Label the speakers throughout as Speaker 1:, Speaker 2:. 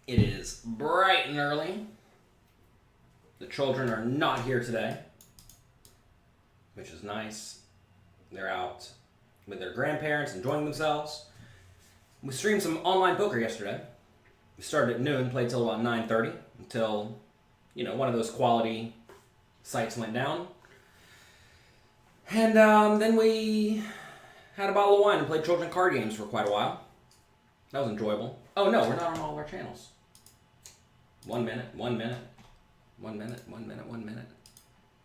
Speaker 1: It is bright and early. The children are not here today, which is nice. They're out with their grandparents enjoying themselves. We streamed some online poker yesterday. We started at noon, played till about 9:30 until, one of those quality sites went down. And then we had a bottle of wine and played children card games for quite a while. That was enjoyable. Oh no, we're not on all of our channels. 1 minute.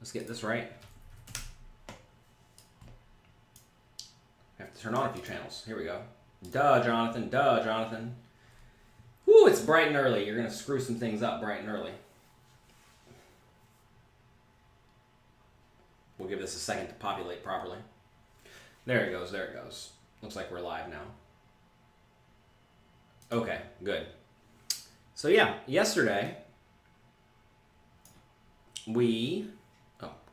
Speaker 1: Let's get this right. I have to turn on a few channels. Here we go. Duh, Jonathan. Whew, it's bright and early. You're going to screw some things up bright and early. We'll give this a second to populate properly. There it goes. Looks like we're live now. Okay, good. So yeah, yesterday, didn't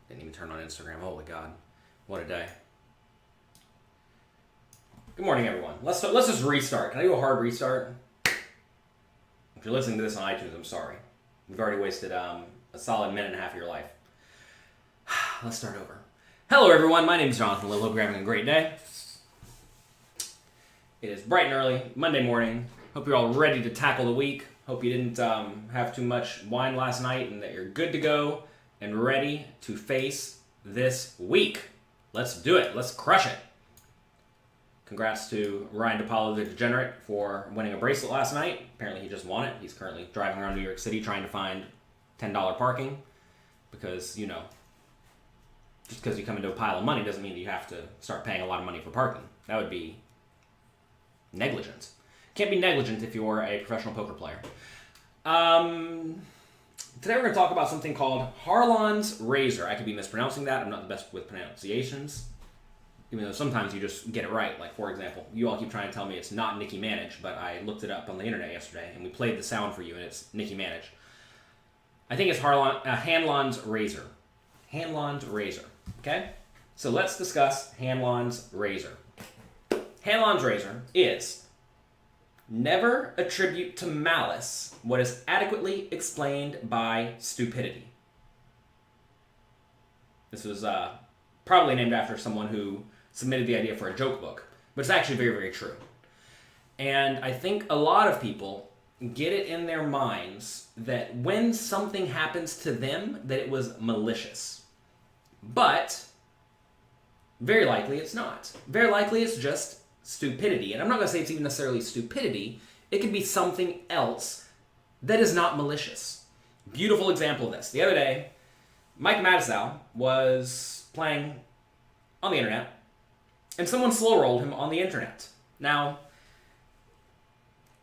Speaker 1: even turn on Instagram. Holy God, what a day. Good morning, everyone. Let's just restart. Can I do a hard restart? If you're listening to this on iTunes, I'm sorry. We've already wasted a solid minute and a half of your life. Let's start over. Hello, everyone. My name is Jonathan Lill. Hope you're having a great day. It is bright and early, Monday morning. Hope you're all ready to tackle the week. Hope you didn't have too much wine last night and that you're good to go and ready to face this week. Let's do it. Let's crush it. Congrats to Ryan DePaulo, the Degenerate, for winning a bracelet last night. Apparently he just won it. He's currently driving around New York City trying to find $10 parking because, just because you come into a pile of money doesn't mean that you have to start paying a lot of money for parking. That would be negligent. Can't be negligent if you're a professional poker player. Today we're going to talk about something called Hanlon's razor. I could be mispronouncing that. I'm not the best with pronunciations. Even though sometimes you just get it right. Like, for example, you all keep trying to tell me it's not Nicki Manage, but I looked it up on the internet yesterday, and we played the sound for you, and it's Nicki Manage. I think it's Hanlon's razor. Hanlon's razor. Okay? So let's discuss Hanlon's razor. Hanlon's razor is never attribute to malice what is adequately explained by stupidity. This was probably named after someone who submitted the idea for a joke book, but it's actually very, very true. And I think a lot of people get it in their minds that when something happens to them, that it was malicious. But very likely it's not. Very likely it's just stupidity. And I'm not going to say it's even necessarily stupidity. It could be something else that is not malicious. Beautiful example of this. The other day, Mike Matusow was playing on the internet, and someone slow-rolled him on the internet. Now,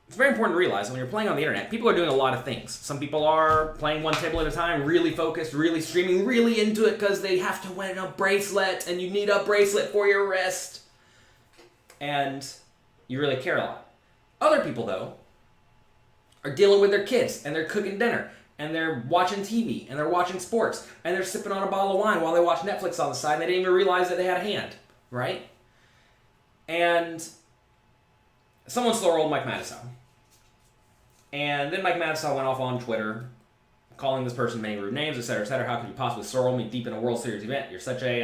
Speaker 1: it's very important to realize that when you're playing on the internet, people are doing a lot of things. Some people are playing one table at a time, really focused, really streaming, really into it because they have to win a bracelet, and you need a bracelet for your wrist. And you really care a lot. Other people, though, are dealing with their kids, and they're cooking dinner, and they're watching TV, and they're watching sports, and they're sipping on a bottle of wine while they watch Netflix on the side, and they didn't even realize that they had a hand, right? And someone slow-rolled Mike Matusow. And then Mike Matusow went off on Twitter, calling this person many rude names, etc., etc. How could you possibly slow-roll me deep in a World Series event? You're such a,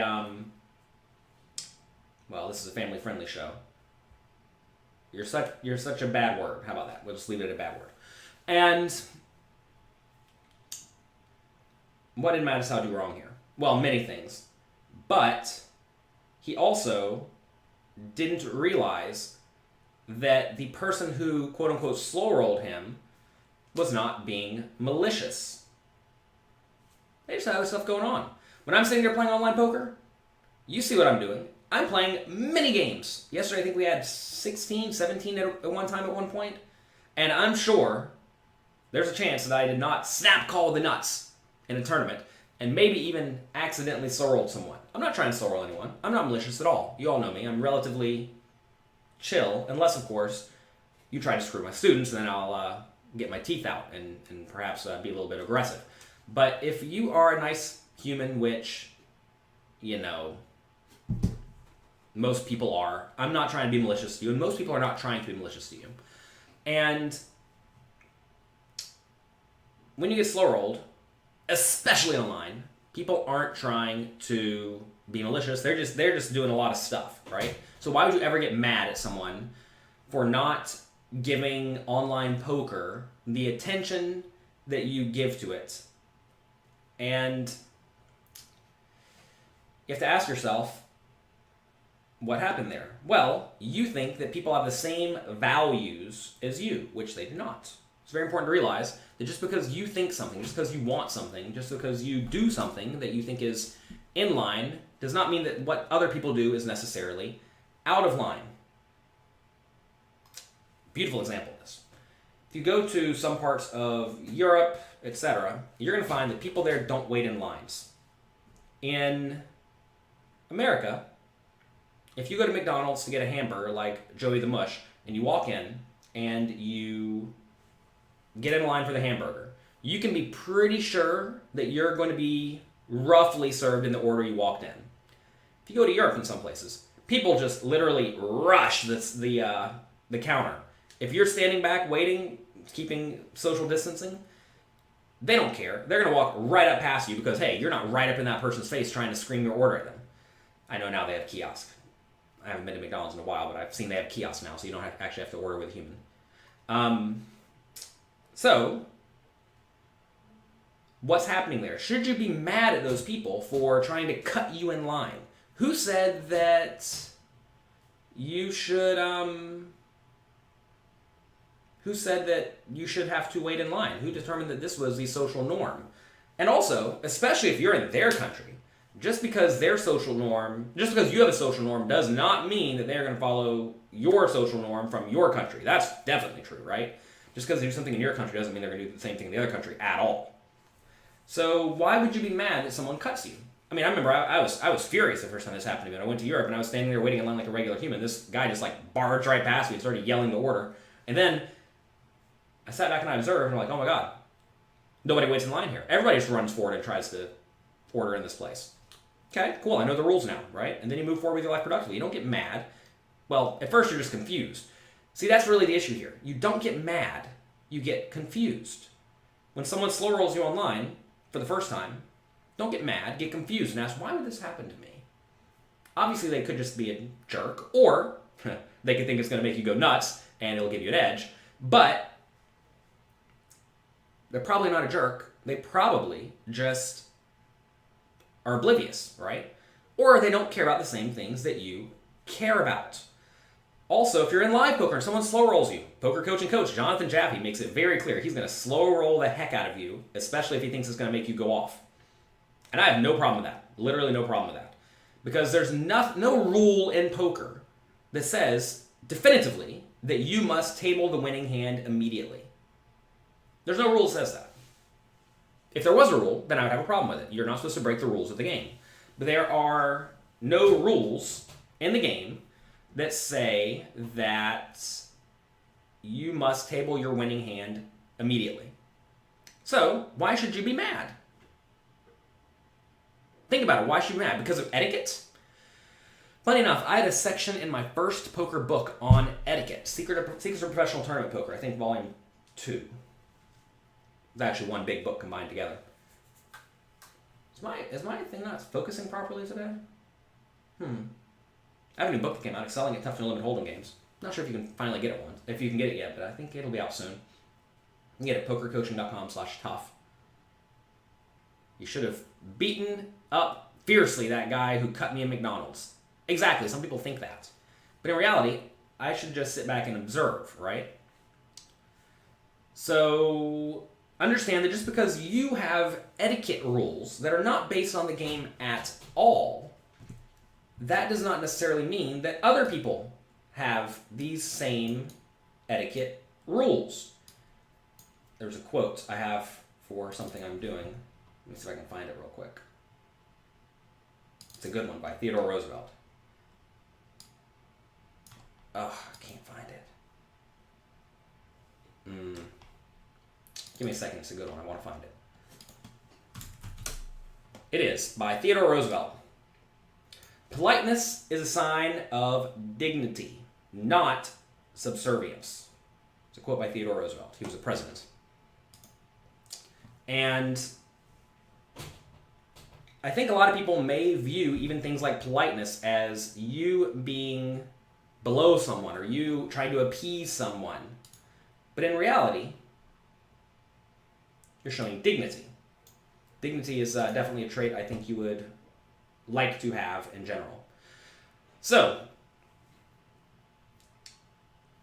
Speaker 1: well, this is a family-friendly show. You're such a bad word. How about that? We'll just leave it at a bad word. And what did Matusow do wrong here? Well, many things. But he also didn't realize that the person who, quote-unquote, slow-rolled him was not being malicious. They just had other stuff going on. When I'm sitting there playing online poker, you see what I'm doing. I'm playing mini games. Yesterday, I think we had 16, 17 at one time at one point. And I'm sure there's a chance that I did not snap call the nuts in a tournament and maybe even accidentally slow-rolled someone. I'm not trying to slow-roll anyone. I'm not malicious at all. You all know me. I'm relatively chill, unless, of course, you try to screw my students, and then I'll get my teeth out and perhaps be a little bit aggressive. But if you are a nice human, which, most people are, I'm not trying to be malicious to you, and most people are not trying to be malicious to you. And when you get slow rolled, especially online, people aren't trying to be malicious. They're just doing a lot of stuff, right? So why would you ever get mad at someone for not giving online poker the attention that you give to it? And you have to ask yourself, what happened there? Well, you think that people have the same values as you, which they do not. It's very important to realize that just because you think something, just because you want something, just because you do something that you think is in line, does not mean that what other people do is necessarily out of line. Beautiful example of this. If you go to some parts of Europe, etc., you're going to find that people there don't wait in lines. In America, if you go to McDonald's to get a hamburger like Joey the Mush, and you walk in and you get in line for the hamburger, you can be pretty sure that you're going to be roughly served in the order you walked in. If you go to Europe in some places, people just literally rush the counter. If you're standing back waiting, keeping social distancing, they don't care. They're going to walk right up past you because, hey, you're not right up in that person's face trying to scream your order at them. I know now they have kiosks. I haven't been to McDonald's in a while, but I've seen they have kiosks now, so you don't actually have to order with a human. So, what's happening there? Should you be mad at those people for trying to cut you in line? Who said that you should, who said that you should have to wait in line? Who determined that this was the social norm? And also, especially if you're in their country, just because their social norm, just because you have a social norm does not mean that they're going to follow your social norm from your country. That's definitely true, right? Just because they do something in your country doesn't mean they're going to do the same thing in the other country at all. So why would you be mad that someone cuts you? I mean, I remember I was furious the first time this happened to me. I went to Europe and I was standing there waiting in line like a regular human. This guy just like barged right past me and started yelling the order. And then I sat back and I observed and I'm like, oh my God, nobody waits in line here. Everybody just runs forward and tries to order in this place. Okay, cool, I know the rules now, right? And then you move forward with your life productively. You don't get mad. Well, at first you're just confused. See, that's really the issue here. You don't get mad, you get confused. When someone slow rolls you online for the first time, don't get mad, get confused, and ask, why would this happen to me? Obviously, they could just be a jerk, or they could think it's going to make you go nuts, and it'll give you an edge, but they're probably not a jerk. They probably just are oblivious, right? Or they don't care about the same things that you care about. Also, if you're in live poker and someone slow rolls you, poker coach and coach Jonathan Jaffe makes it very clear he's going to slow roll the heck out of you, especially if he thinks it's going to make you go off. And I have no problem with that. Literally no problem with that. Because there's no rule in poker that says definitively that you must table the winning hand immediately. There's no rule that says that. If there was a rule, then I would have a problem with it. You're not supposed to break the rules of the game. But there are no rules in the game that say that you must table your winning hand immediately. So, why should you be mad? Think about it. Why should you be mad? Because of etiquette? Funny enough, I had a section in my first poker book on etiquette. Secrets of Professional Tournament Poker, I think volume 2. It's actually one big book combined together. Is my thing not focusing properly today? I have a new book that came out, Excelling at Tough and Limit Hold'em Games. Not sure if you can finally get it if you can get it yet, but I think it'll be out soon. You can get it at pokercoaching.com/tough. You should have beaten up fiercely that guy who cut me in McDonald's. Exactly, some people think that. But in reality, I should just sit back and observe, right? So understand that just because you have etiquette rules that are not based on the game at all, that does not necessarily mean that other people have these same etiquette rules. There's a quote I have for something I'm doing. Let me see if I can find it real quick. It's a good one by Theodore Roosevelt. Oh, I can't find it. Give me a second, it's a good one, I want to find it. It is, by Theodore Roosevelt. Politeness is a sign of dignity, not subservience. It's a quote by Theodore Roosevelt. He was a president. And I think a lot of people may view even things like politeness as you being below someone or you trying to appease someone. But in reality, you're showing dignity. Dignity is definitely a trait I think you would like to have in general. So,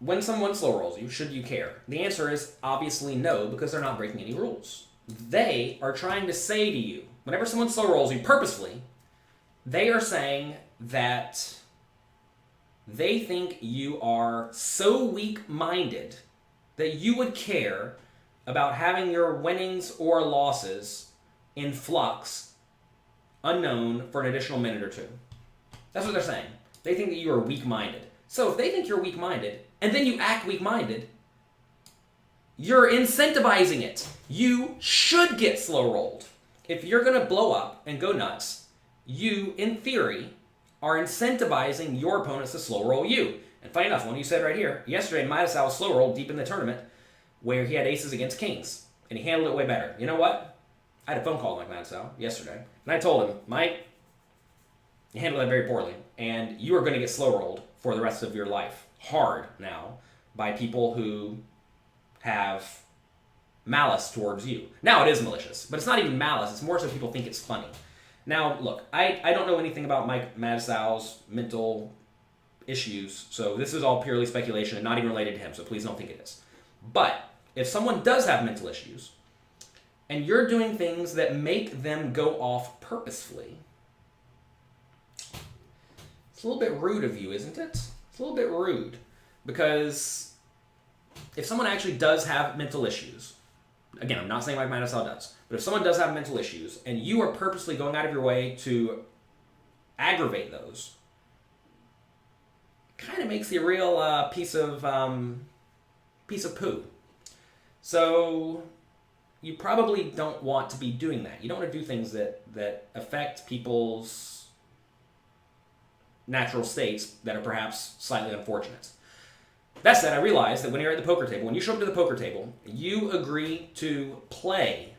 Speaker 1: when someone slow rolls you, should you care? The answer is obviously no, because they're not breaking any rules. They are trying to say to you, whenever someone slow rolls you purposefully, they are saying that they think you are so weak-minded that you would care about having your winnings or losses in flux, unknown, for an additional minute or two. That's what they're saying. They think that you are weak-minded. So if they think you're weak-minded, and then you act weak-minded, you're incentivizing it. You should get slow-rolled. If you're going to blow up and go nuts, you, in theory, are incentivizing your opponents to slow-roll you. And funny enough, one you said right here, yesterday Matusow was slow-rolled deep in the tournament where he had aces against kings, and he handled it way better. You know what? I had a phone call with Matusow yesterday, and I told him, Mike, you handled that very poorly, and you are going to get slow-rolled for the rest of your life, hard now, by people who have malice towards you. Now, it is malicious, but it's not even malice. It's more so people think it's funny. Now, look, I don't know anything about Mike Matusow's mental issues, so this is all purely speculation and not even related to him, so please don't think it is. But if someone does have mental issues, and you're doing things that make them go off purposefully, it's a little bit rude of you, isn't it? It's a little bit rude, because if someone actually does have mental issues, again, I'm not saying Mike Matusow does, but if someone does have mental issues, and you are purposely going out of your way to aggravate those, kind of makes you a real piece of poo. So you probably don't want to be doing that. You don't want to do things that affect people's natural states that are perhaps slightly unfortunate. That said, I realize that when you're at the poker table, when you show up to the poker table, you agree to play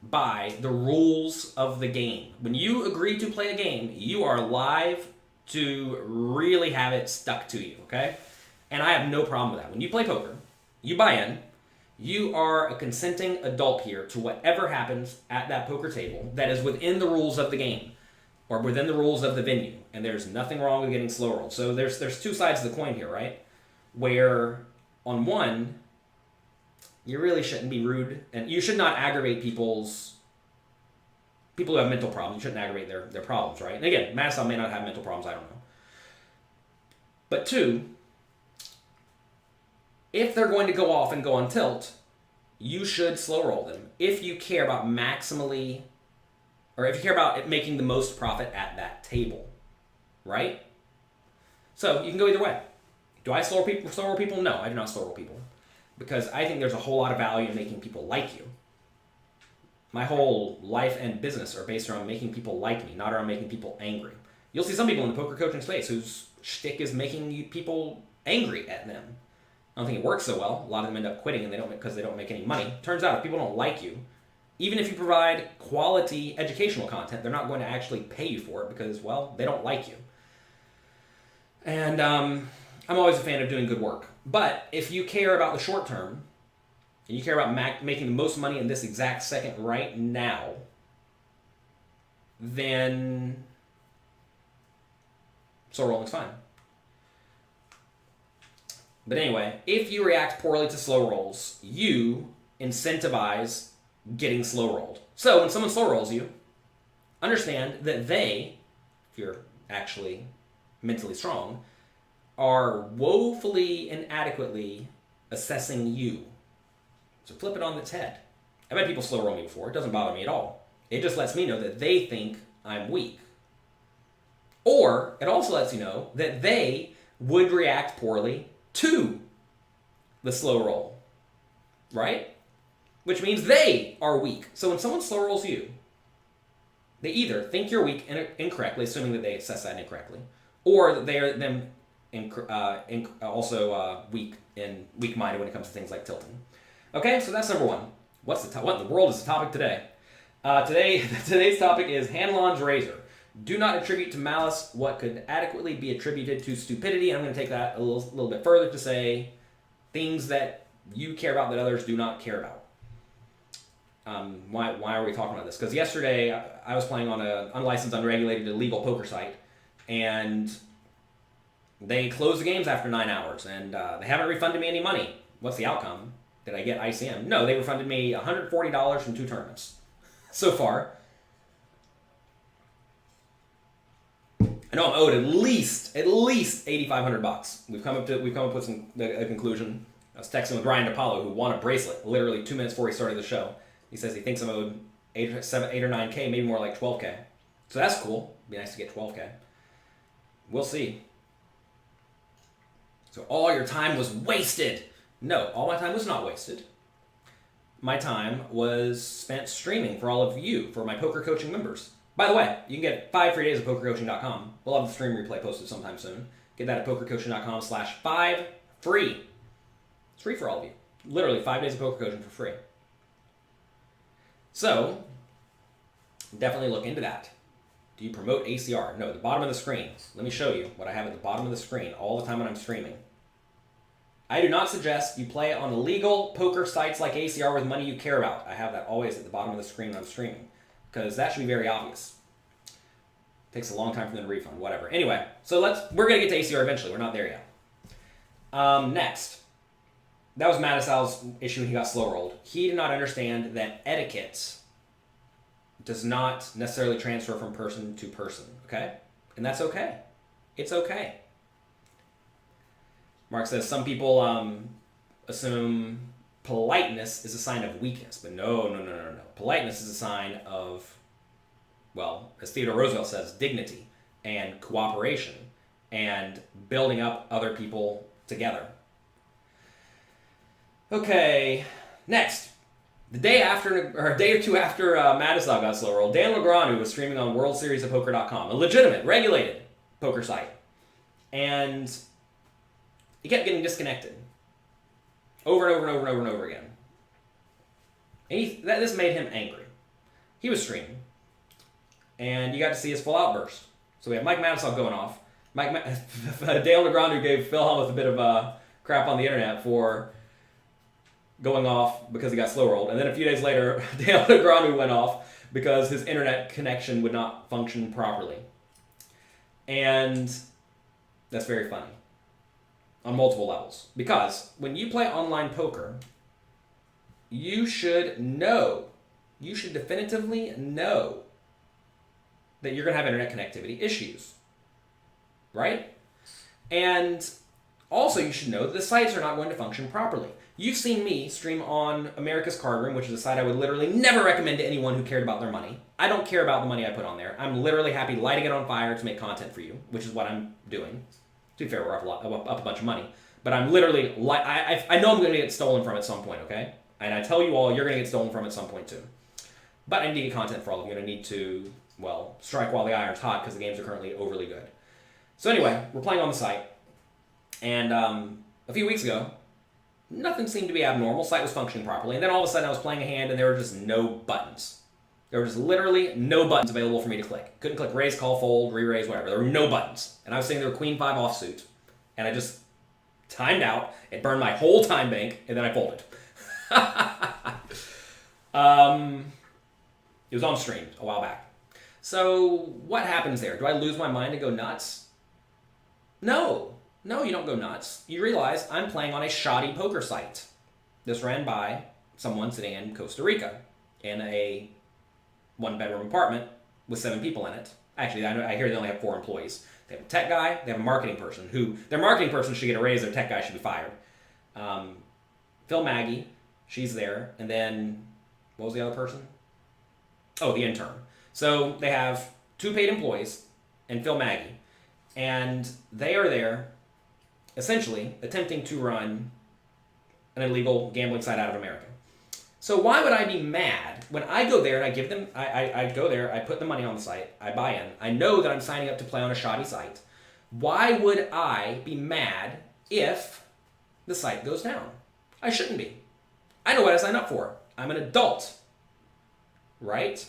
Speaker 1: by the rules of the game. When you agree to play a game, you are live to really have it stuck to you, okay? And I have no problem with that. When you play poker, you buy in, you are a consenting adult here to whatever happens at that poker table that is within the rules of the game or within the rules of the venue. And there's nothing wrong with getting slow rolled. So there's two sides of the coin here, right? Where on one, you really shouldn't be rude, and you should not aggravate people who have mental problems. You shouldn't aggravate their problems, right? And again, Matusow may not have mental problems, I don't know. But two, if they're going to go off and go on tilt, you should slow roll them if you care about maximally, or if you care about it making the most profit at that table, right? So you can go either way. Do I slow roll people? No, I do not slow roll people, because I think there's a whole lot of value in making people like you. My whole life and business are based around making people like me, not around making people angry. You'll see some people in the poker coaching space whose shtick is making people angry at them. I don't think it works so well. A lot of them end up quitting and because they don't make any money. Turns out if people don't like you, even if you provide quality educational content, they're not going to actually pay you for it because, well, they don't like you. And I'm always a fan of doing good work. But if you care about the short term, and you care about making the most money in this exact second right now, then slow rolling's fine. But anyway, if you react poorly to slow rolls, you incentivize getting slow rolled. So when someone slow rolls you, understand that they, if you're actually mentally strong, are woefully inadequately assessing you. So flip it on its head. I've had people slow roll me before. It doesn't bother me at all. It just lets me know that they think I'm weak. Or it also lets you know that they would react poorly to the slow roll, right? Which means they are weak. So when someone slow rolls you, they either think you're weak incorrectly, assuming that they assess that incorrectly, or that they are also weak-minded when it comes to things like tilting. Okay, so that's number one. What in the world is the topic today? Today's topic is Hanlon's razor. Do not attribute to malice what could adequately be attributed to stupidity. I'm going to take that a little bit further to say things that you care about that others do not care about. Why are we talking about this? Because yesterday I was playing on an unlicensed, unregulated, illegal poker site, and they closed the games after 9 hours, and they haven't refunded me any money. What's the outcome? Did I get ICM? No, they refunded me $140 from 2 tournaments so far. I know I'm owed at least $8,500. We've come up with a conclusion. I was texting with Ryan DePaulo, who won a bracelet literally 2 minutes before he started the show. He says he thinks I'm owed 8 or 9K, maybe more like 12K. So that's cool. It'd be nice to get 12K. We'll see. So all your time was wasted. No, all my time was not wasted. My time was spent streaming for all of you, for my poker coaching members. By the way, you can get 5 free days at pokercoaching.com. We'll have the stream replay posted sometime soon. Get that at pokercoaching.com/5 free. It's free for all of you. Literally 5 days of poker coaching for free. So, definitely look into that. Do you promote ACR? No, the bottom of the screen. Let me show you what I have at the bottom of the screen all the time when I'm streaming. I do not suggest you play on illegal poker sites like ACR with money you care about. I have that always at the bottom of the screen when I'm streaming, because that should be very obvious. Takes a long time for them to refund, whatever. Anyway, so we're going to get to ACR eventually. We're not there yet. Next. That was Matusow's issue when he got slow rolled. He did not understand that etiquette does not necessarily transfer from person to person, okay? And that's okay. It's okay. Mark says some people assume politeness is a sign of weakness, but no. Politeness is a sign of, well, as Theodore Roosevelt says, dignity and cooperation and building up other people together. Okay, next. The day after, or a day or two after Matusow got slow rolled, Dan Legrand was streaming on WorldSeriesOfPoker.com, a legitimate, regulated poker site. And he kept getting disconnected. Over and over again. And this made him angry. He was streaming. And you got to see his full outburst. So we have Mike Matusow going off. Dale Legrand gave Phil Hellmuth a bit of crap on the internet for going off because he got slow rolled. And then a few days later, Dale Legrand went off because his internet connection would not function properly. And that's very funny on multiple levels. Because when you play online poker, you should definitively know that you're going to have internet connectivity issues. Right? And also you should know that the sites are not going to function properly. You've seen me stream on America's Card Room, which is a site I would literally never recommend to anyone who cared about their money. I don't care about the money I put on there. I'm literally happy lighting it on fire to make content for you, which is what I'm doing. To be fair, we're up a bunch of money. But I'm literally, I know I'm going to get stolen from at some point, okay? And I tell you all, you're going to get stolen from at some point too. But I need to get content for all of you, and I need to, well, strike while the iron's hot because the games are currently overly good. So anyway, we're playing on the site. And a few weeks ago, nothing seemed to be abnormal. Site was functioning properly. And then all of a sudden I was playing a hand and there were just no buttons. There were just literally no buttons available for me to click. Couldn't click raise, call, fold, re-raise, whatever. There were no buttons. And I was sitting there Queen 5 offsuit. And I just timed out. It burned my whole time bank. And then I folded. It was on stream a while back. So what happens there? Do I lose my mind and go nuts? No, you don't go nuts. You realize I'm playing on a shoddy poker site. This ran by someone sitting in Costa Rica in a 1-bedroom apartment with 7 people in it. Actually, I hear they only have 4 employees. They have a tech guy, they have a marketing person who, their marketing person should get a raise, their tech guy should be fired. Phil Maggie, she's there. And then, what was the other person? Oh, the intern. So they have 2 paid employees and Phil Maggie. And they are there, essentially, attempting to run an illegal gambling site out of America. So why would I be mad when I go there and I give them, I go there, I put the money on the site, I buy in, I know that I'm signing up to play on a shoddy site. Why would I be mad if the site goes down? I shouldn't be. I know what I signed up for. I'm an adult, right?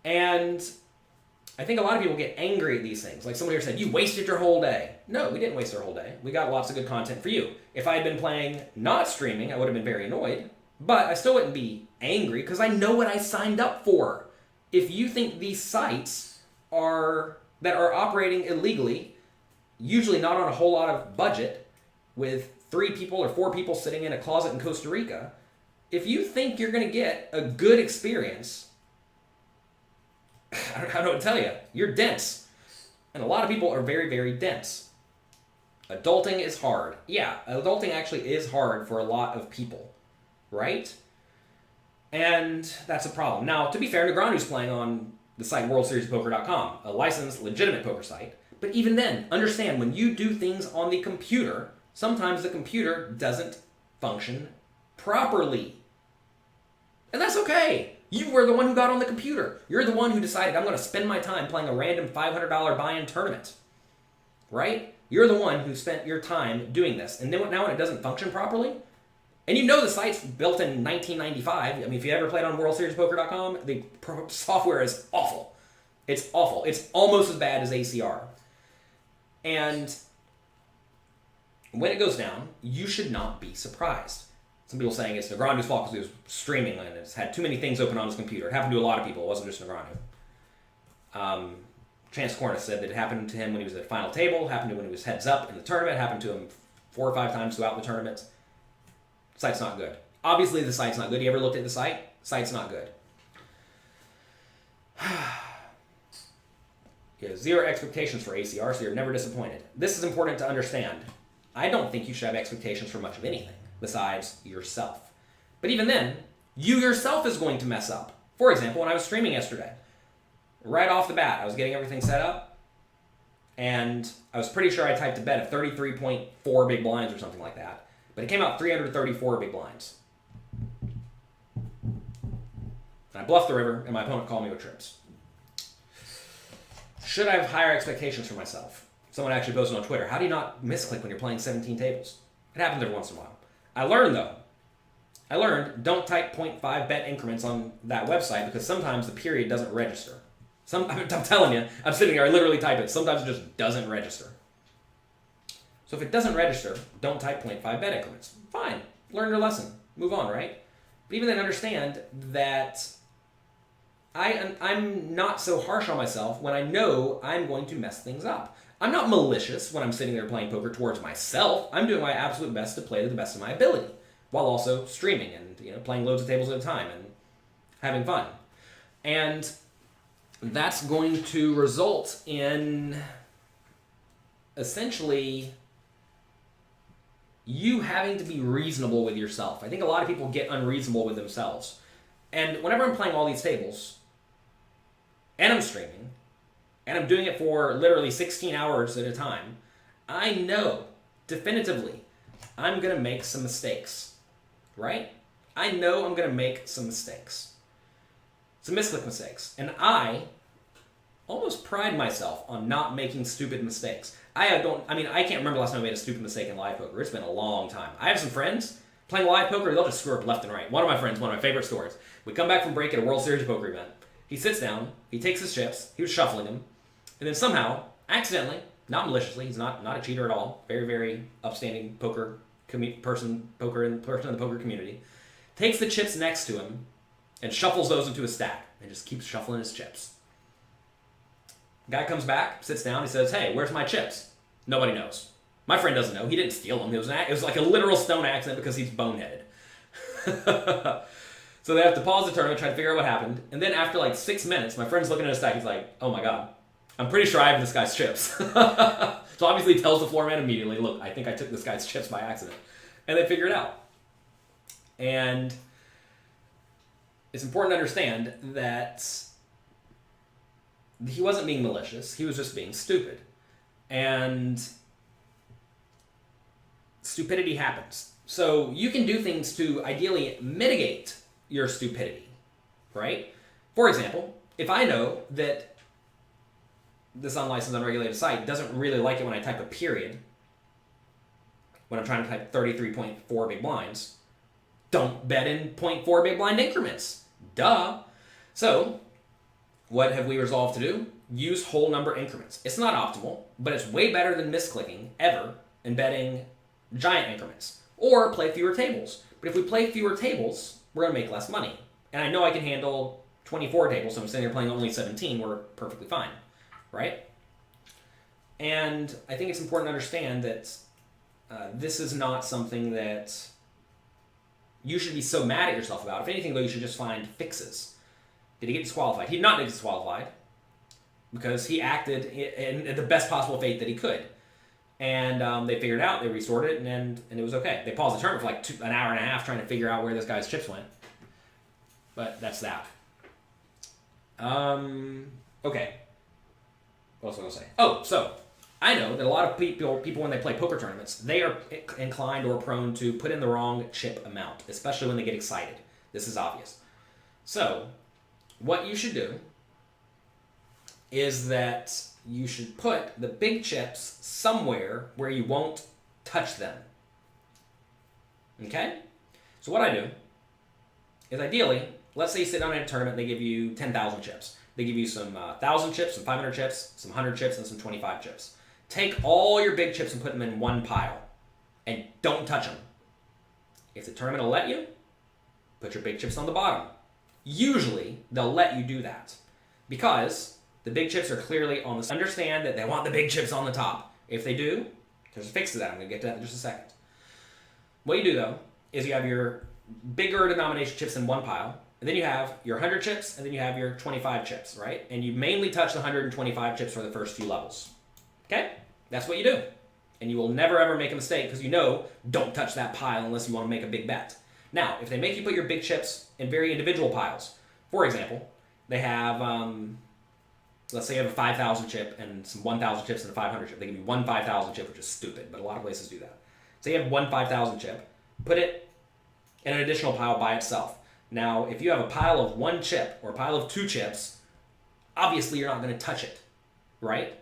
Speaker 1: And I think a lot of people get angry at these things. Like somebody here said, you wasted your whole day. No, we didn't waste our whole day. We got lots of good content for you. If I had been playing, not streaming, I would have been very annoyed. But I still wouldn't be angry because I know what I signed up for. If you think these sites that are operating illegally, usually not on a whole lot of budget, with 3 people or 4 people sitting in a closet in Costa Rica, if you think you're going to get a good experience, I don't know what to tell you. You're dense. And a lot of people are very, very dense. Adulting is hard. Yeah, adulting actually is hard for a lot of people, right? And that's a problem. Now, to be fair, Negreanu's playing on the site WorldSeriesPoker.com, a licensed, legitimate poker site. But even then, understand, when you do things on the computer, sometimes the computer doesn't function properly. And that's okay. You were the one who got on the computer. You're the one who decided, I'm going to spend my time playing a random $500 buy-in tournament. Right? You're the one who spent your time doing this. And then now when it doesn't function properly, and you know the site's built in 1995. I mean, if you ever played on WorldSeriesPoker.com, the software is awful. It's awful. It's almost as bad as ACR. And when it goes down, you should not be surprised. Some people saying it's Negreanu's fault because he was streaming and it's had too many things open on his computer. It happened to a lot of people. It wasn't just Negreanu. Chance Cornice said that it happened to him when he was at final table, happened to him when he was heads up in the tournament, happened to him 4 or 5 times throughout the tournament. Site's not good. Obviously, the site's not good. You ever looked at the site? Site's not good. You have 0 expectations for ACR, so you're never disappointed. This is important to understand. I don't think you should have expectations for much of anything besides yourself. But even then, you yourself is going to mess up. For example, when I was streaming yesterday, right off the bat, I was getting everything set up, and I was pretty sure I typed a bet of 33.4 big blinds or something like that. But it came out 334 big blinds. And I bluffed the river, and my opponent called me with trips. Should I have higher expectations for myself? Someone actually posted on Twitter, how do you not misclick when you're playing 17 tables? It happens every once in a while. I learned don't type 0.5 bet increments on that website because sometimes the period doesn't register. I'm telling you, I'm sitting here, I literally type it. Sometimes it just doesn't register. So if it doesn't register, don't type 0.5 bet increments. Fine, learn your lesson, move on, right? But even then understand that I'm not so harsh on myself when I know I'm going to mess things up. I'm not malicious when I'm sitting there playing poker towards myself. I'm doing my absolute best to play to the best of my ability while also streaming and playing loads of tables at a time and having fun. And that's going to result in essentially you having to be reasonable with yourself. I think a lot of people get unreasonable with themselves. And whenever I'm playing all these tables, and I'm streaming, and I'm doing it for literally 16 hours at a time, I know definitively I'm going to make some mistakes, right? I know I'm going to make some mistakes. Some misclick mistakes. And I almost pride myself on not making stupid mistakes. I can't remember last time I made a stupid mistake in live poker. It's been a long time. I have some friends playing live poker, they'll just screw up left and right. One of my friends, one of my favorite stories. We come back from break at a World Series poker event. He sits down, he takes his chips, he was shuffling them, and then somehow, accidentally, not maliciously, he's not a cheater at all, very, very upstanding person in the poker community, takes the chips next to him and shuffles those into a stack and just keeps shuffling his chips. Guy comes back, sits down, he says, hey, where's my chips? Nobody knows. My friend doesn't know. He didn't steal them. It was like a literal stone accident because he's boneheaded. So they have to pause the tournament, try to figure out what happened. And then after like 6 minutes, my friend's looking at his stack. He's like, oh my God, I'm pretty sure I have this guy's chips. So obviously he tells the floor man immediately, look, I think I took this guy's chips by accident. And they figure it out. And it's important to understand that he wasn't being malicious. He was just being stupid. And stupidity happens. So you can do things to ideally mitigate your stupidity, right? For example, if I know that this unlicensed, unregulated site doesn't really like it when I type a period, when I'm trying to type 33.4 big blinds, don't bet in 0.4 big blind increments. Duh. So, what have we resolved to do? Use whole number increments. It's not optimal, but it's way better than misclicking ever and betting giant increments. Or play fewer tables. But if we play fewer tables, we're going to make less money. And I know I can handle 24 tables, so I'm sitting here playing only 17, we're perfectly fine, right? And I think it's important to understand that this is not something that you should be so mad at yourself about. If anything, though, you should just find fixes. Did he get disqualified? He did not get disqualified because he acted in the best possible faith that he could. And they figured it out, they restored it, and it was okay. They paused the tournament for like an hour and a half trying to figure out where this guy's chips went. But that's that. Okay. What else was I going to say? Oh, so I know that a lot of people when they play poker tournaments, they are inclined or prone to put in the wrong chip amount, especially when they get excited. This is obvious. So, what you should do is that you should put the big chips somewhere where you won't touch them. Okay? So what I do is ideally, let's say you sit down in a tournament and they give you 10,000 chips. They give you some 1,000 chips, some 500 chips, some 100 chips, and some 25 chips. Take all your big chips and put them in one pile. And don't touch them. If the tournament will let you, put your big chips on the bottom. Usually, they'll let you do that. Because the big chips are clearly on the... Understand that they want the big chips on the top. If they do, there's a fix to that. I'm going to get to that in just a second. What you do, though, is you have your bigger denomination chips in one pile, and then you have your 100 chips, and then you have your 25 chips, right? And you mainly touch the 125 chips for the first few levels. Okay? That's what you do. And you will never, ever make a mistake, because you know, don't touch that pile unless you want to make a big bet. Now, if they make you put your big chips in very individual piles, for example, they have... let's say you have a 5,000 chip and some 1,000 chips and a 500 chip. They give you one 5,000 chip, which is stupid, but a lot of places do that. So you have one 5,000 chip, put it in an additional pile by itself. Now, if you have a pile of one chip or a pile of two chips, obviously you're not going to touch it, right?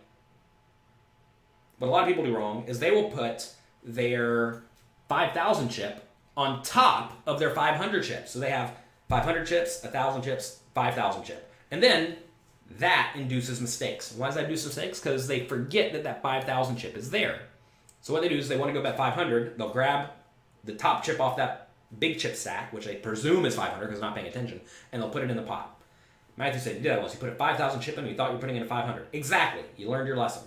Speaker 1: What a lot of people do wrong is they will put their 5,000 chip on top of their 500 chips. So they have 500 chips, 1,000 chips, 5,000 chip. And then that induces mistakes. Why does that induce mistakes? Because they forget that that 5,000 chip is there. So what they do is they want to go bet 500. They'll grab the top chip off that big chip stack, which they presume is 500 because they're not paying attention, and they'll put it in the pot. Matthew said you did that once. You put a 5,000 chip in and you thought you were putting in a 500. Exactly. You learned your lesson.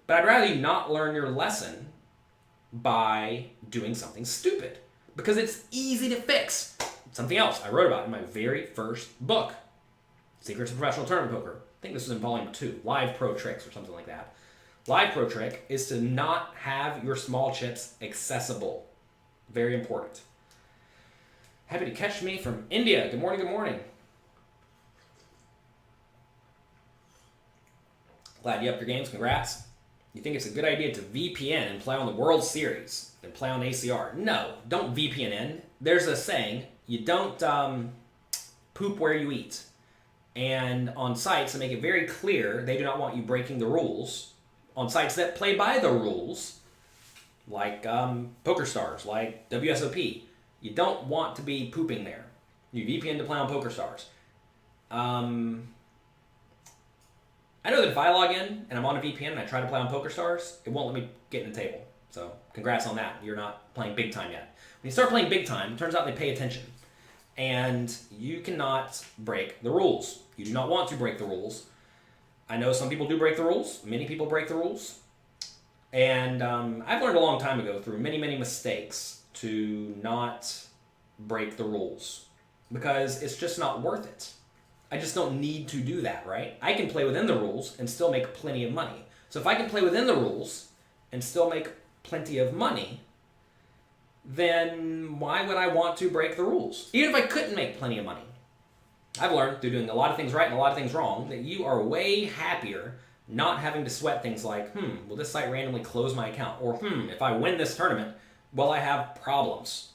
Speaker 1: But I'd rather you not learn your lesson by doing something stupid because it's easy to fix. Something else I wrote about in my very first book, Secrets of Professional Tournament Poker. I think this was in volume 2, Live Pro Tricks or something like that. Live Pro Trick is to not have your small chips accessible. Very important. Happy to catch me from India. Good morning, good morning. Glad you upped your games. Congrats. You think it's a good idea to VPN and play on the World Series and play on ACR? No, don't VPN in. There's a saying, you don't poop where you eat. And on sites that make it very clear they do not want you breaking the rules, on sites that play by the rules, like PokerStars, like WSOP, you don't want to be pooping there. You VPN to play on PokerStars. I know that if I log in and I'm on a VPN and I try to play on PokerStars, it won't let me get in the table. So congrats on that. You're not playing big time yet. When you start playing big time, it turns out they pay attention. And you cannot break the rules. You do not want to break the rules. I know some people do break the rules. Many people break the rules. And I've learned a long time ago through many, many mistakes to not break the rules because it's just not worth it. I just don't need to do that, right? I can play within the rules and still make plenty of money. So if I can play within the rules and still make plenty of money, then why would I want to break the rules? Even if I couldn't make plenty of money. I've learned through doing a lot of things right and a lot of things wrong that you are way happier not having to sweat things like, will this site randomly close my account? Or, if I win this tournament, will I have problems?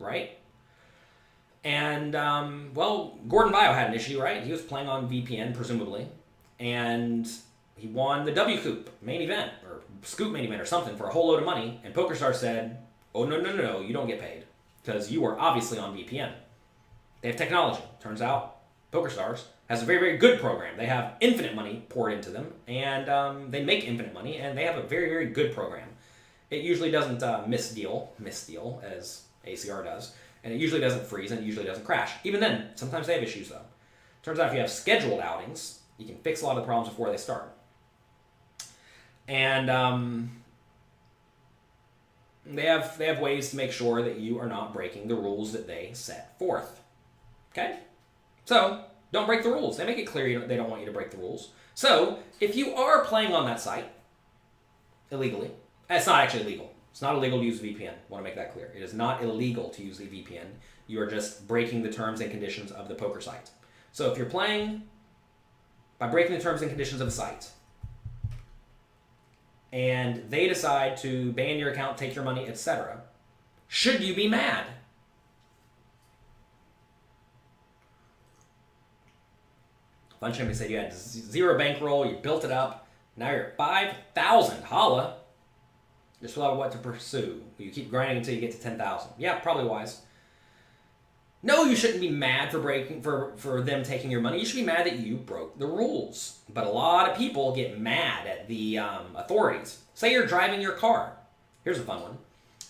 Speaker 1: Right? And, Gordon Bio had an issue, right? He was playing on VPN, presumably, and he won the W-Coop main event, or Scoop main event or something for a whole load of money, and PokerStars said, oh, no, you don't get paid. because you are obviously on VPN. They have technology. Turns out PokerStars has a very, very good program. They have infinite money poured into them, and they make infinite money, and they have a very, very good program. It usually doesn't misdeal as ACR does, and it usually doesn't freeze, and it usually doesn't crash. Even then, sometimes they have issues, though. Turns out if you have scheduled outings, you can fix a lot of the problems before they start. And they have ways to make sure that you are not breaking the rules that they set forth. Okay? So, don't break the rules. They make it clear they don't want you to break the rules. So, if you are playing on that site illegally, it's not actually illegal. It's not illegal to use a VPN. I want to make that clear. It is not illegal to use a VPN. You are just breaking the terms and conditions of the poker site. So, if you're playing by breaking the terms and conditions of the site, and they decide to ban your account, take your money, etc., should you be mad? Fun Champion said you had zero bankroll, you built it up, now you're at 5,000. Holla. Just without what to pursue. You keep grinding until you get to 10,000. Yeah, probably wise. No, you shouldn't be mad for them taking your money. You should be mad that you broke the rules. But a lot of people get mad at the authorities. Say you're driving your car. Here's a fun one.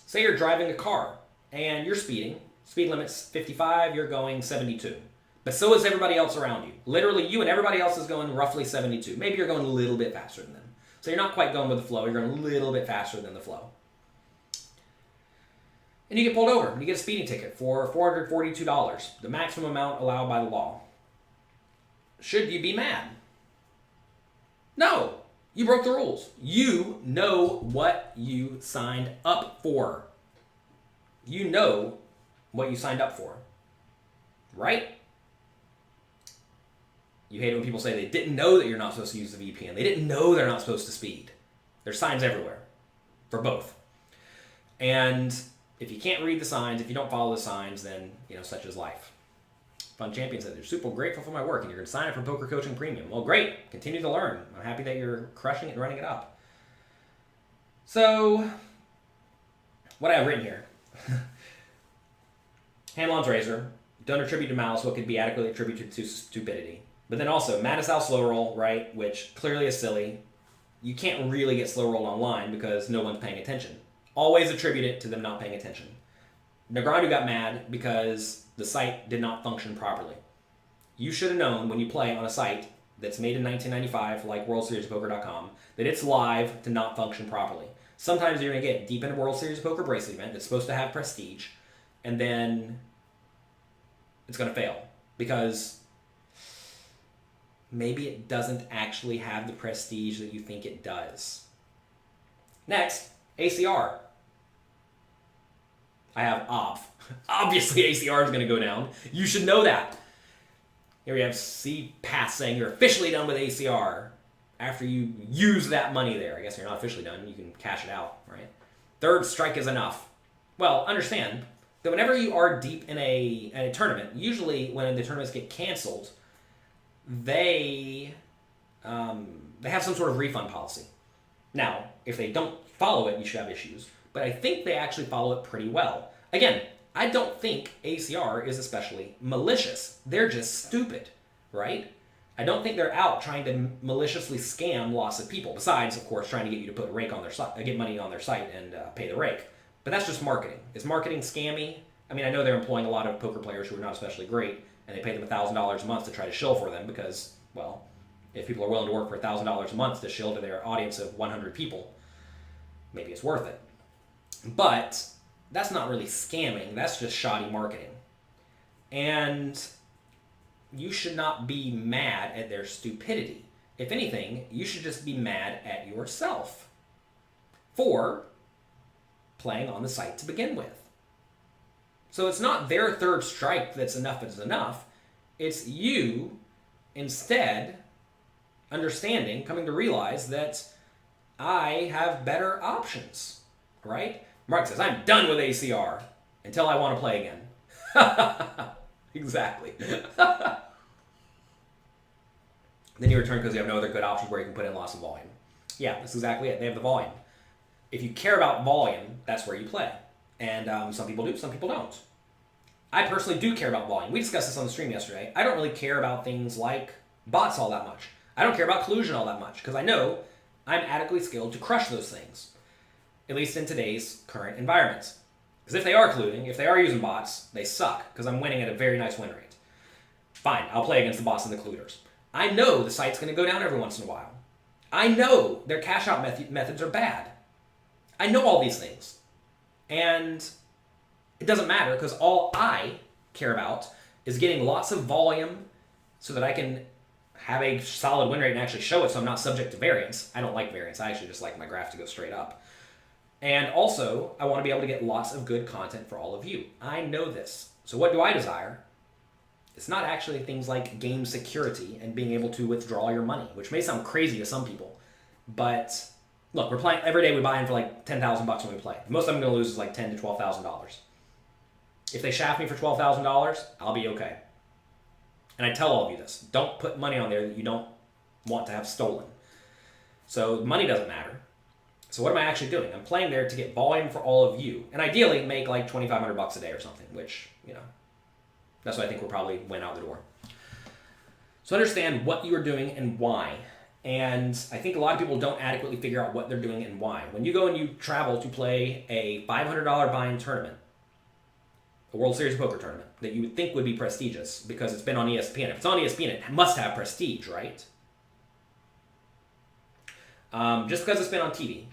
Speaker 1: Say you're driving a car and you're speeding. Speed limit's 55, you're going 72. But so is everybody else around you. Literally, you and everybody else is going roughly 72. Maybe you're going a little bit faster than them. So you're not quite going with the flow. You're going a little bit faster than the flow. And you get pulled over. And you get a speeding ticket for $442, the maximum amount allowed by the law. Should you be mad? No. You broke the rules. You know what you signed up for. You know what you signed up for. Right? You hate it when people say they didn't know that you're not supposed to use the VPN. They didn't know they're not supposed to speed. There's signs everywhere for both. And if you can't read the signs, if you don't follow the signs, then, such is life. Fun Champion said, they're super grateful for my work, and you're going to sign up for Poker Coaching Premium. Well, great. Continue to learn. I'm happy that you're crushing it and running it up. So, what I have written here. Hanlon's Razor. Don't attribute to malice what could be adequately attributed to stupidity. But then also, Matusow slow roll, right, which clearly is silly. You can't really get slow rolled online because no one's paying attention. Always attribute it to them not paying attention. Negreanu got mad because the site did not function properly. You should have known when you play on a site that's made in 1995, like WorldSeriesPoker.com, that it's live to not function properly. Sometimes you're going to get deep into World Series of Poker bracelet event that's supposed to have prestige, and then it's going to fail because maybe it doesn't actually have the prestige that you think it does. Next, ACR. I have OBF. Obviously, ACR is going to go down. You should know that. Here we have CPath saying you're officially done with ACR after you use that money there. I guess you're not officially done. You can cash it out, right? Third strike is enough. Well, understand that whenever you are deep in a tournament, usually when the tournaments get canceled, they have some sort of refund policy. Now, if they don't follow it, you should have issues. But I think they actually follow it pretty well. Again, I don't think ACR is especially malicious. They're just stupid, right? I don't think they're out trying to maliciously scam lots of people. Besides, of course, trying to get you to put a rake on their site, get money on their site and pay the rake. But that's just marketing. Is marketing scammy? I mean, I know they're employing a lot of poker players who are not especially great, and they pay them $1,000 a month to try to shill for them because, well, if people are willing to work for $1,000 a month to shill to their audience of 100 people, maybe it's worth it. But that's not really scamming. That's just shoddy marketing. And you should not be mad at their stupidity. If anything, you should just be mad at yourself for playing on the site to begin with. So it's not their third strike that's enough is enough. It's you instead understanding, coming to realize that I have better options, right? Mark says, I'm done with ACR until I want to play again. Exactly. Then you return because you have no other good options where you can put in lots of volume. Yeah, that's exactly it. They have the volume. If you care about volume, that's where you play. And some people do, some people don't. I personally do care about volume. We discussed this on the stream yesterday. I don't really care about things like bots all that much. I don't care about collusion all that much because I know I'm adequately skilled to crush those things, at least in today's current environments. Because if they are colluding, if they are using bots, they suck because I'm winning at a very nice win rate. Fine, I'll play against the bots and the colluders. I know the site's going to go down every once in a while. I know their cash out methods are bad. I know all these things. And it doesn't matter because all I care about is getting lots of volume so that I can have a solid win rate and actually show it so I'm not subject to variance. I don't like variance. I actually just like my graph to go straight up. And also, I want to be able to get lots of good content for all of you. I know this. So what do I desire? It's not actually things like game security and being able to withdraw your money, which may sound crazy to some people. But look, we're playing every day. We buy in for like $10,000 when we play. Most I'm going to lose is like $10,000 to $12,000. If they shaft me for $12,000, I'll be okay. And I tell all of you this. Don't put money on there that you don't want to have stolen. So money doesn't matter. So what am I actually doing? I'm playing there to get volume for all of you. And ideally make like $2,500 a day or something, which, you know, that's what I think will probably win out the door. So understand what you are doing and why. And I think a lot of people don't adequately figure out what they're doing and why. When you go and you travel to play a $500 buy-in tournament, a World Series of Poker tournament, that you would think would be prestigious because it's been on ESPN. If it's on ESPN, it must have prestige, right? Just because it's been on TV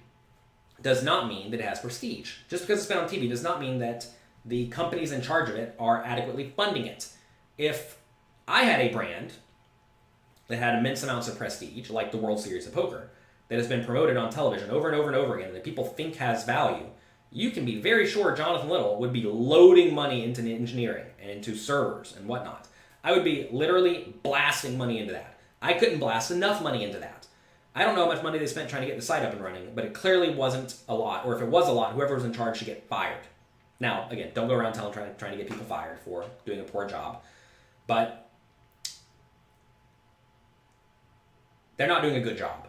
Speaker 1: does not mean that it has prestige. Just because it's been on TV does not mean that the companies in charge of it are adequately funding it. If I had a brand that had immense amounts of prestige, like the World Series of Poker, that has been promoted on television over and over and over again, and that people think has value, you can be very sure Jonathan Little would be loading money into engineering and into servers and whatnot. I would be literally blasting money into that. I couldn't blast enough money into that. I don't know how much money they spent trying to get the site up and running, but it clearly wasn't a lot. Or if it was a lot, whoever was in charge should get fired. Now, again, don't go around trying to get people fired for doing a poor job. But they're not doing a good job.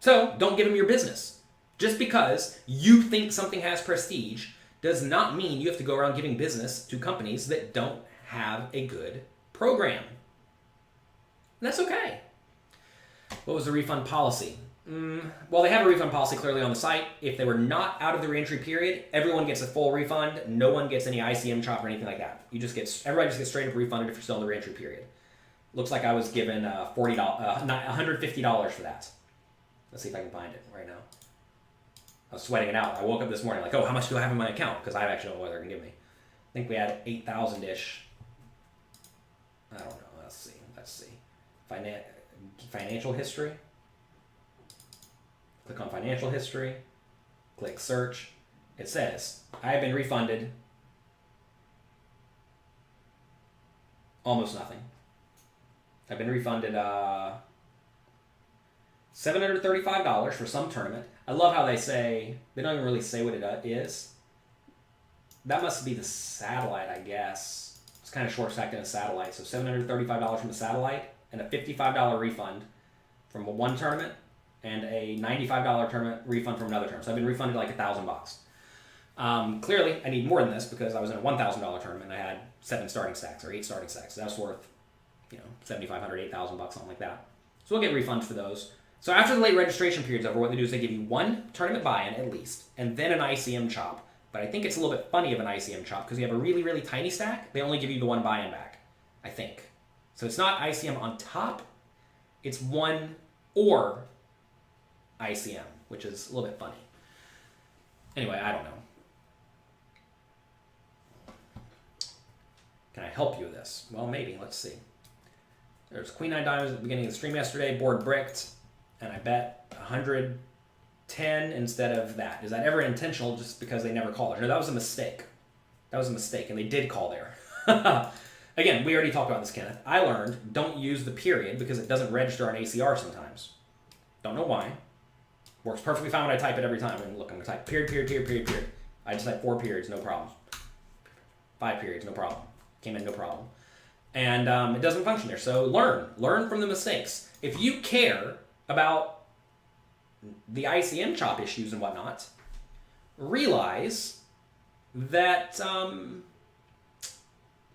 Speaker 1: So don't give them your business. Just because you think something has prestige does not mean you have to go around giving business to companies that don't have a good program. And that's okay. What was the refund policy? Well, they have a refund policy clearly on the site. If they were not out of the reentry period, everyone gets a full refund. No one gets any ICM chop or anything like that. Everybody just gets straight up refunded if you're still in the reentry period. Looks like I was given $150 for that. Let's see if I can find it right now. I was sweating it out. I woke up this morning like, oh, how much do I have in my account? Because I actually don't know what they're going to give me. I think we had 8,000-ish. I don't know. Let's see. Financial history. Click on financial history. Click search. It says, I have been refunded almost nothing. I've been refunded $735 for some tournament. I love how they don't even really say what it is. That must be the satellite, I guess. It's kind of short-stacked in a satellite. So $735 from the satellite and a $55 refund from one tournament and a $95 tournament refund from another tournament. So I've been refunded like $1,000. Clearly, I need more than this because I was in a $1,000 tournament and I had 7 starting stacks or 8 starting stacks. So that's worth, $7,500, $8,000, something like that. So we'll get refunds for those. So after the late registration period's over, what they do is they give you one tournament buy-in at least, and then an ICM chop. But I think it's a little bit funny of an ICM chop because you have a really, really tiny stack. They only give you the one buy-in back, I think. So it's not ICM on top. It's one or ICM, which is a little bit funny. Anyway, I don't know. Can I help you with this? Well, maybe. Let's see. There's Queen 9 Diamonds at the beginning of the stream yesterday, board bricked, and I bet 110 instead of that. Is that ever intentional just because they never call there? No, that was a mistake. And they did call there. Again, we already talked about this, Kenneth. I learned don't use the period because it doesn't register on ACR sometimes. Don't know why. Works perfectly fine when I type it every time. And look, I'm going to type period, period, period, period, period. I just type 4 periods, no problem. 5 periods, no problem. Came in, no problem. And it doesn't function there. So learn from the mistakes. If you care about the ICM chop issues and whatnot, realize that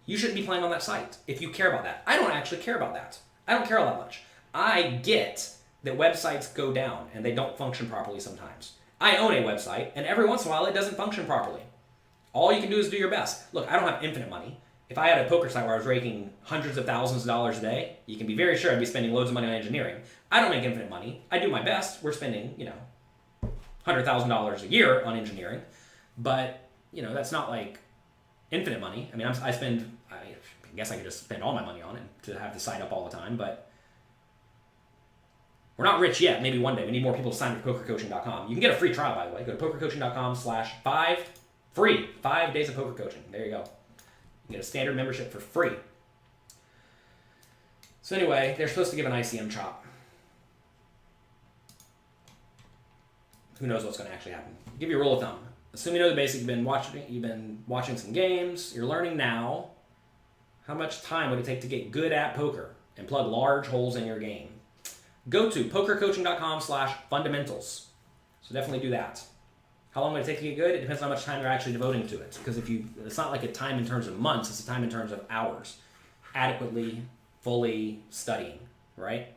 Speaker 1: you shouldn't be playing on that site if you care about that. I don't actually care about that. I don't care all that much. I get that websites go down and they don't function properly sometimes. I own a website, and every once in a while it doesn't function properly. All you can do is do your best. Look, I don't have infinite money. If I had a poker site where I was raking hundreds of thousands of dollars a day, you can be very sure I'd be spending loads of money on engineering. I don't make infinite money. I do my best. We're spending, $100,000 a year on engineering, but that's not like infinite money. I mean, I guess I could just spend all my money on it to have the site up all the time, but we're not rich yet. Maybe one day. We need more people to sign up for pokercoaching.com. You can get a free trial, by the way. Go to pokercoaching.com/5 free. 5 days of poker coaching. There you go. You get a standard membership for free. So anyway, they're supposed to give an ICM chop. Who knows what's going to actually happen? I'll give you a rule of thumb. Assume you know the basics. You've been watching some games. You're learning now. How much time would it take to get good at poker and plug large holes in your game? Go to pokercoaching.com/fundamentals. So definitely do that. How long would it take to get good? It depends on how much time you're actually devoting to it. Because it's not like a time in terms of months, it's a time in terms of hours. Adequately, fully studying, right?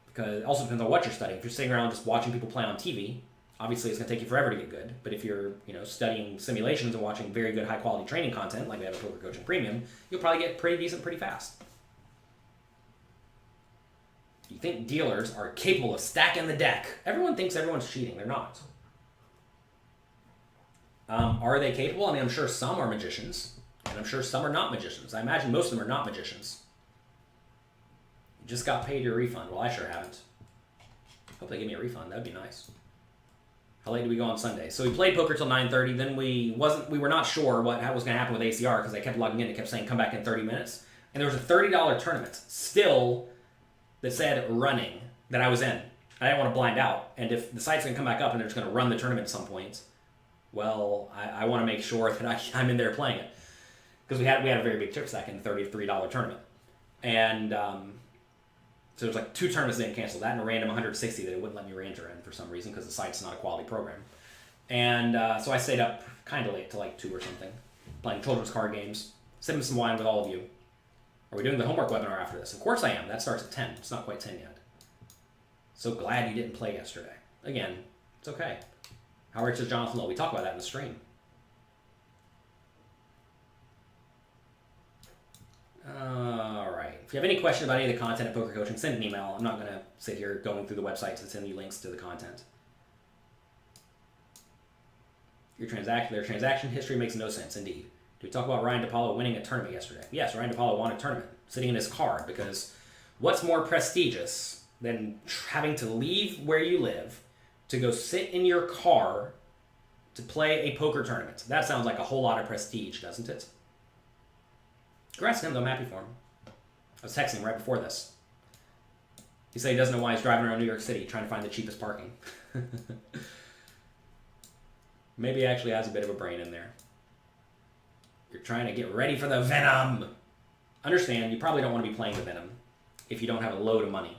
Speaker 1: Because it also depends on what you're studying. If you're sitting around just watching people play on TV, obviously it's going to take you forever to get good. But if you're studying simulations and watching very good high quality training content, like we have a Poker Coaching Premium, you'll probably get pretty decent pretty fast. You think dealers are capable of stacking the deck? Everyone thinks everyone's cheating. They're not. Are they capable? I mean, I'm sure some are magicians, and I'm sure some are not magicians. I imagine most of them are not magicians. You just got paid your refund. Well, I sure haven't. Hope they give me a refund. That'd be nice. How late did we go on Sunday? So we played poker till 9:30. Then we were not sure what was going to happen with ACR because they kept logging in. It kept saying come back in 30 minutes. And there was a $30 tournament still that said running that I was in. I didn't want to blind out. And if the site's going to come back up and they're just going to run the tournament at some point, well, I want to make sure that I'm in there playing it. Because we had a very big chip stack in the $33 tournament. And so there was like 2 tournaments that didn't cancel. That and a random 160 that it wouldn't let me re-enter in for some reason because the site's not a quality program. And so I stayed up kind of late to like 2 or something, playing children's card games, sipping some wine with all of you. Are we doing the homework webinar after this? Of course I am. That starts at 10. It's not quite 10 yet. So glad you didn't play yesterday. Again, it's okay. How rich is Jonathan Lowe? We talk about that in the stream. All right. If you have any question about any of the content at Poker Coaching, send an email. I'm not going to sit here going through the website to send you links to the content. Their transaction history makes no sense, indeed. Did we talk about Ryan DePaulo winning a tournament yesterday? Yes, Ryan DePaulo won a tournament, sitting in his car, because what's more prestigious than having to leave where you live to go sit in your car to play a poker tournament? That sounds like a whole lot of prestige, doesn't it? Congrats to him, though. I'm happy for him. I was texting him right before this. He said he doesn't know why he's driving around New York City trying to find the cheapest parking. Maybe he actually has a bit of a brain in there. You're trying to get ready for the Venom. Understand, you probably don't want to be playing the Venom if you don't have a load of money.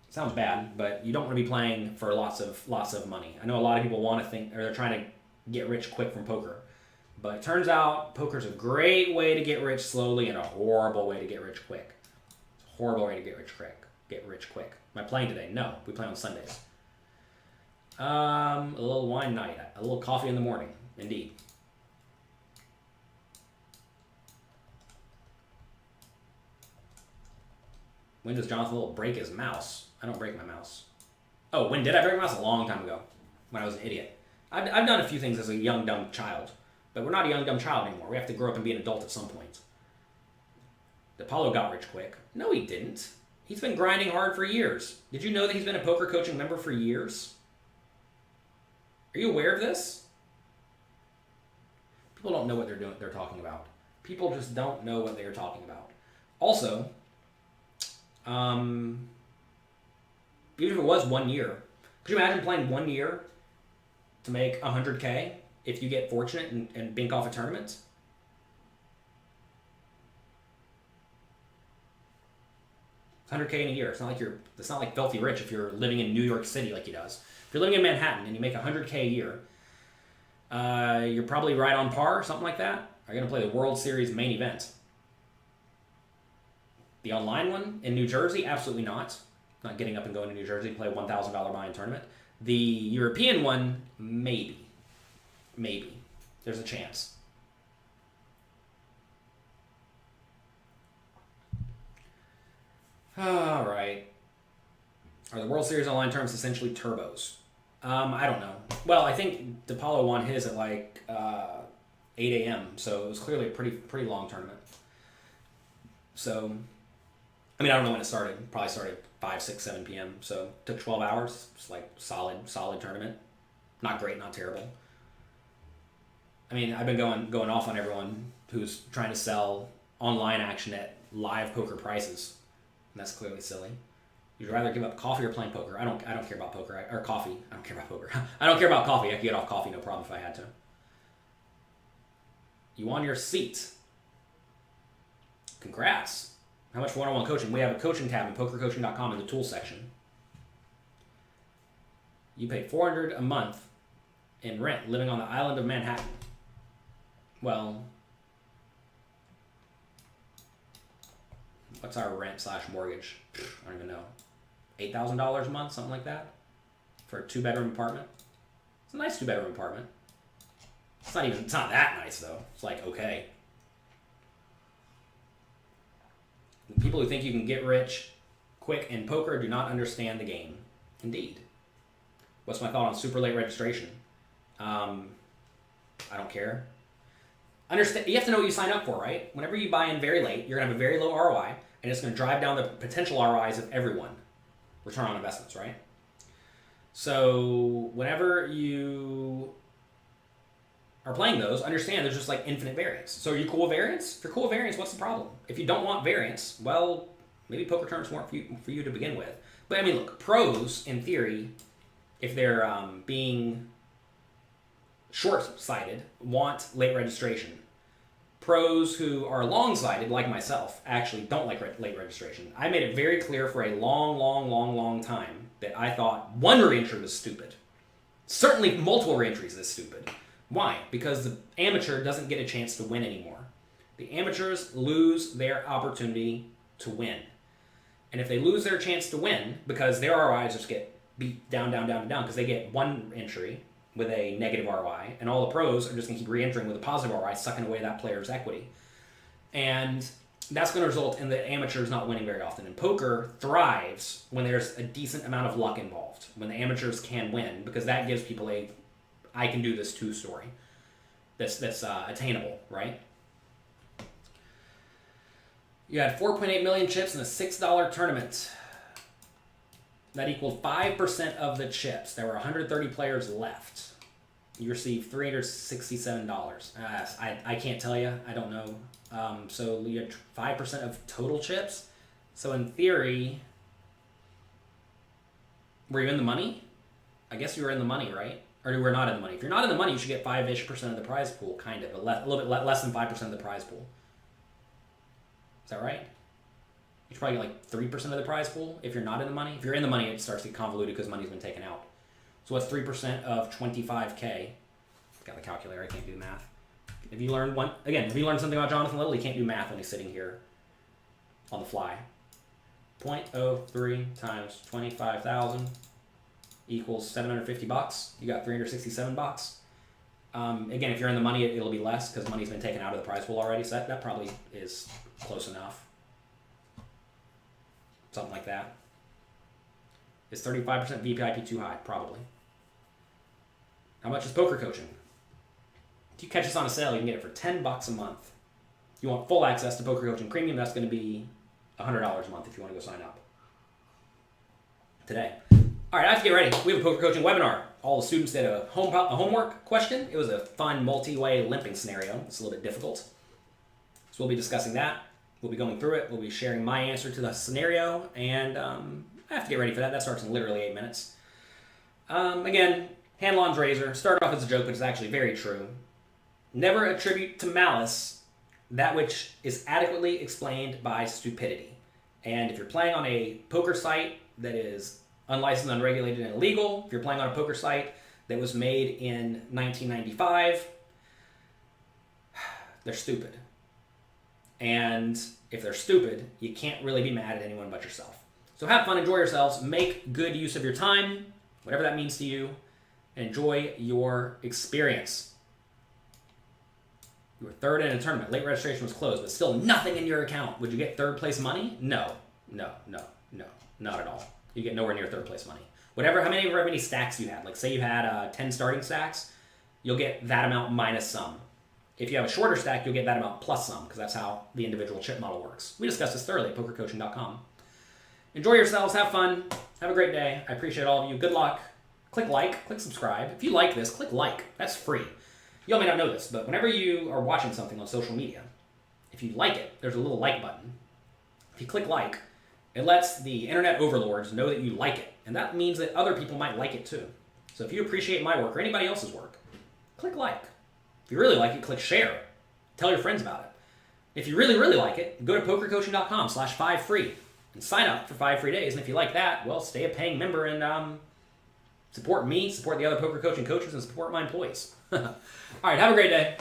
Speaker 1: Sounds bad, but you don't want to be playing for lots of money. I know a lot of people want to think, or they're trying to get rich quick from poker. But it turns out poker's a great way to get rich slowly and a horrible way to get rich quick. It's a horrible way to get rich quick. Am I playing today? No, we play on Sundays. A little wine night, a little coffee in the morning, indeed. When does Jonathan Little break his mouse? I don't break my mouse. Oh, when did I break my mouse? A long time ago, when I was an idiot. I've done a few things as a young, dumb child, but we're not a young, dumb child anymore. We have to grow up and be an adult at some point. DePaulo got rich quick. No, he didn't. He's been grinding hard for years. Did you know that he's been a Poker Coaching member for years? Are you aware of this? People don't know what they're talking about. People just don't know what they're talking about. Also, even if it was 1 year, could you imagine playing 1 year to make $100K if you get fortunate and bink off a tournament? It's $100K in a year. It's not like filthy rich if you're living in New York City like he does. If you're living in Manhattan and you make $100K a year, you're probably right on par, something like that. Are you going to play the World Series main event? The online one in New Jersey? Absolutely not. Not getting up and going to New Jersey to play a $1,000 buy-in tournament. The European one, maybe. Maybe. There's a chance. All right. Are the World Series online tournaments essentially turbos? I don't know. Well, I think DePaulo won his at like 8 a.m., so it was clearly a pretty long tournament. So, I mean, I don't know when it started. Probably started 5, 6, 7 p.m., so it took 12 hours. It's like solid tournament. Not great, not terrible. I mean, I've been going off on everyone who's trying to sell online action at live poker prices, and that's clearly silly. You'd rather give up coffee or playing poker. I don't care about poker or coffee. I don't care about poker. I don't care about coffee. I could get off coffee, no problem if I had to. You won your seat. Congrats. How much for one-on-one coaching? We have a coaching tab in pokercoaching.com in the tools section. You pay $400 a month in rent living on the island of Manhattan. Well, what's our rent / mortgage? I don't even know. $8,000 a month, something like that, for a 2-bedroom apartment. It's a nice 2-bedroom apartment. It's not that nice though. It's like okay. People who think you can get rich quick in poker do not understand the game. Indeed. What's my thought on super late registration? I don't care. Understand. You have to know what you sign up for, right? Whenever you buy in very late, you're gonna have a very low ROI, and it's gonna drive down the potential ROIs of everyone. Return on investments, right? So whenever you are playing those, understand there's just like infinite variance. So are you cool with variance? If you're cool with variance, what's the problem? If you don't want variance, well, maybe poker tournaments weren't for you to begin with. But I mean, look, pros, in theory, if they're being short-sighted, want late registration. Pros who are long-sighted, like myself, actually don't like late registration. I made it very clear for a long time that I thought one re-entry was stupid. Certainly multiple re-entries is stupid. Why? Because the amateur doesn't get a chance to win anymore. The amateurs lose their opportunity to win. And if they lose their chance to win, because their ROIs just get beat down, because they get one entry with a negative ROI, and all the pros are just going to keep re-entering with a positive ROI, sucking away that player's equity. And that's going to result in the amateurs not winning very often. And poker thrives when there's a decent amount of luck involved, when the amateurs can win, because that gives people a I can do this too story that's attainable, right? You had 4.8 million chips in a $6 tournament. That equaled 5% of the chips. There were 130 players left. You received $367. I can't tell you. I don't know. So you had 5% of total chips. So in theory, were you in the money? I guess you were in the money, right? Or you were not in the money. If you're not in the money, you should get 5-ish% of the prize pool, kind of. A little bit less than 5% of the prize pool. Is that right? You should probably get like 3% of the prize pool if you're not in the money. If you're in the money, it starts to get convoluted because money's been taken out. So what's 3% of 25K? Got the calculator, I can't do math. If you learn something about Jonathan Little, he can't do math when he's sitting here on the fly. 0.03 times 25,000 equals $750. You got $367. Again, if you're in the money, it'll be less because money's been taken out of the prize pool already. So that probably is close enough. Something like that. Is 35% VPIP too high? Probably. How much is poker coaching? If you catch us on a sale, you can get it for $10 a month. If you want full access to poker coaching premium, that's going to be $100 a month if you want to go sign up today. All right, I have to get ready. We have a poker coaching webinar. All the students did a homework question. It was a fun multi-way limping scenario. It's a little bit difficult. So we'll be discussing that. We'll be going through it. We'll be sharing my answer to the scenario, and I have to get ready for that. That starts in literally 8 minutes. Again, Hanlon's razor started off as a joke, but it's actually very true. Never attribute to malice that which is adequately explained by stupidity. And if you're playing on a poker site that is unlicensed, unregulated, and illegal, if you're playing on a poker site that was made in 1995, they're stupid. And if they're stupid, you can't really be mad at anyone but yourself. So have fun, enjoy yourselves, make good use of your time, whatever that means to you, and enjoy your experience. You were third in a tournament. Late registration was closed, but still nothing in your account. Would you get third place money? No, not at all. You get nowhere near third place money. However many stacks you had, like say you had 10 starting stacks, you'll get that amount minus some. If you have a shorter stack, you'll get that amount plus some, because that's how the individual chip model works. We discussed this thoroughly at pokercoaching.com. Enjoy yourselves, have fun, have a great day. I appreciate all of you. Good luck. Click like, click subscribe. If you like this, click like. That's free. You all may not know this, but whenever you are watching something on social media, if you like it, there's a little like button. If you click like, it lets the internet overlords know that you like it, and that means that other people might like it too. So if you appreciate my work or anybody else's work, click like. If you really like it, click share. Tell your friends about it. If you really, really like it, go to pokercoaching.com/5free and sign up for 5 free days. And if you like that, well, stay a paying member and support me, support the other poker coaching coaches, and support my employees. All right, have a great day.